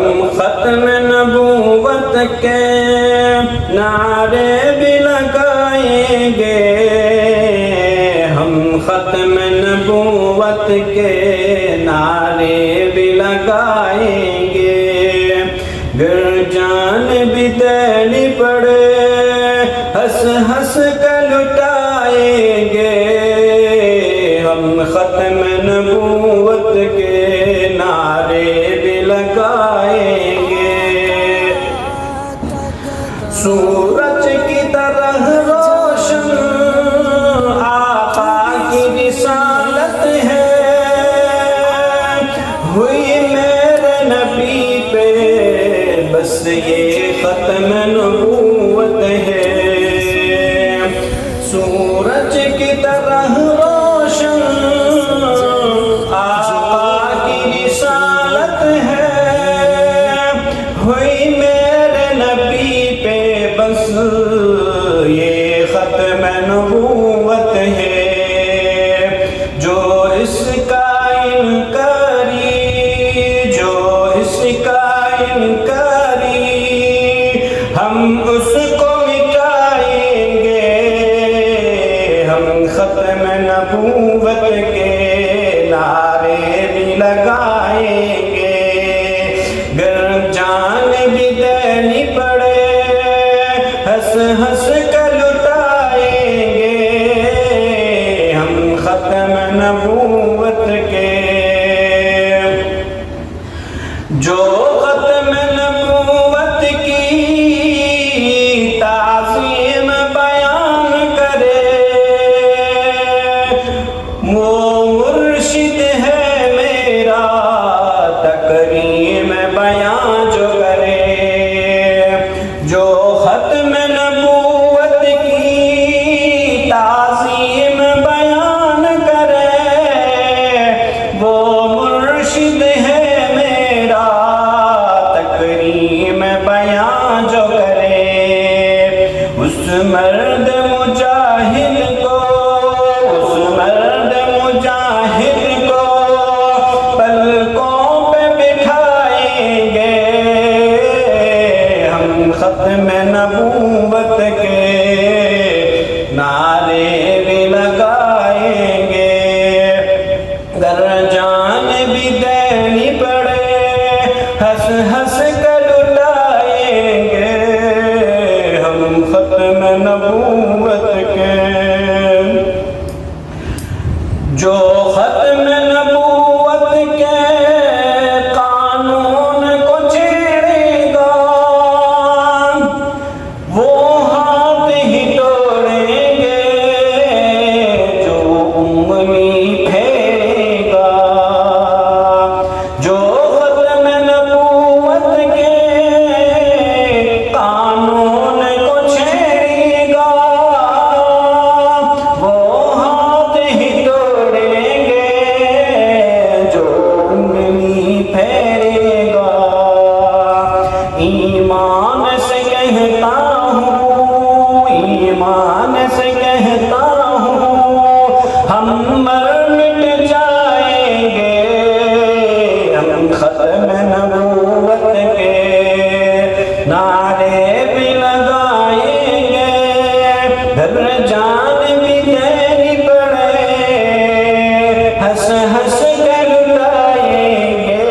ہم ختم نبوت کے نعرے بھی لگائیں گے، ہم ختم نبوت کے نعرے بھی لگائیں گے، گر جان بھی دینی پڑے ہنس ہنس کر لٹائیں گے، ہم ختم نبوت کے نعرے بھی لگائیں گے۔ سورج کی طرح روشن آقا کی رسالت ہے، ہوئی میرے نبی پہ بس یہ ختم نبوت ہے۔ سورج کی طرح روشن آقا کی رسالت ہے، ہوئی میرے نبی پہ بس یہ ختم نبوت ہے۔ جو اس کا انکاری، جو اس کا انکاری، ہم اس کو مٹائیں گے، ہم ختم نبوت کے نعرے بھی لگائیں گے، گر جان بھی دینی پڑے ہنس ہنس کر لٹائیں گے، ہم ختم نبوت کے۔ جو ختم نبوت کی تعظیم بیان کرے، وہ مرشد ہے میرا تکریم بیان جو کرے۔ جو ختم نبوت کی تعظیم بیان کرے، وہ مرشد ہے میرا تکریم بیان جو کرے۔ اس مرد مجاہد کو، اس مرد مجاہد کو پلکوں پہ بٹھائیں گے، ہم ختم نبوت کے نعرے بھی لگائیں گے، گر جان بھی دینی پڑے ہنس ہنس کر لٹائیں گے، ہم ختم نبوت کے۔ جو ختم نبوت کے قانون کو چھیڑے گا، وہ ہاتھ ہی توڑیں گے جو انگلی پھیرے گا۔ جو ختم نبوت کے قانون کو چھیڑے گا، وہ ہاتھ ہی توڑیں گے جو انگلی پھیرے گا۔ ایمان سے کہتا ہوں، ایمان سے کہتا ہوں، ہم مر مٹ جائیں گے، ہم ختم نبوت کے نعرے بھی لگائیں گے، گر جان بھی دینی پڑے ہنس ہنس کر لٹائیں گے،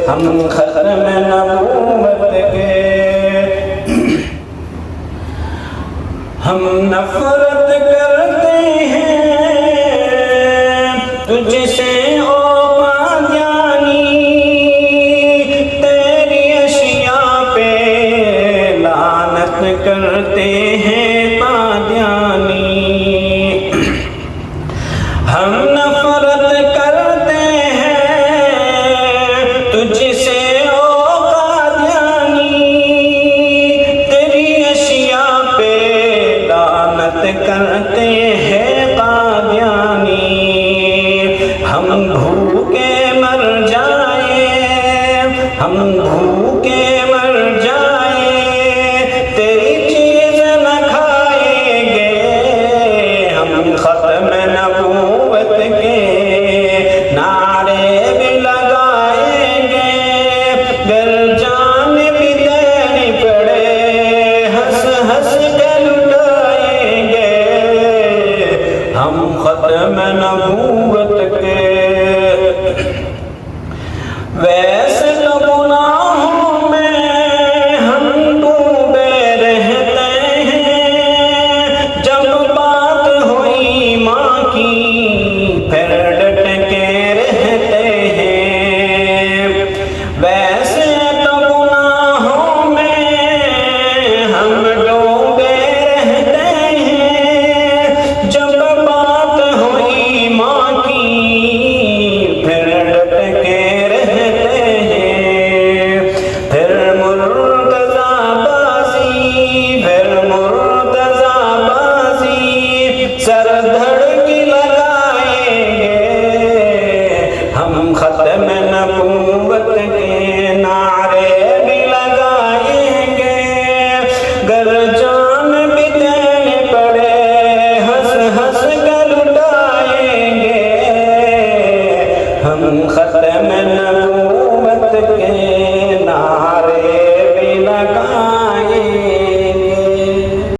ہم ختم نبوت کے۔ ہم نفرت کرتے ہیں تجھ سے او قادیانی، تیری اشیاء پہ لعنت کرتے ہیں قادیانی۔ ہم نفرت کرتے ہیں تجھ سے او قادیانی، تیری اشیاء پہ لعنت کرتے ہیں قادیانی۔ ہم بھوکے مر جائیں، ہم بھوکے مر جائیں، تیری چیز نہ کھائیں گے، ہم ختم نبوت کے نعرے بھی لگائیں گے، گر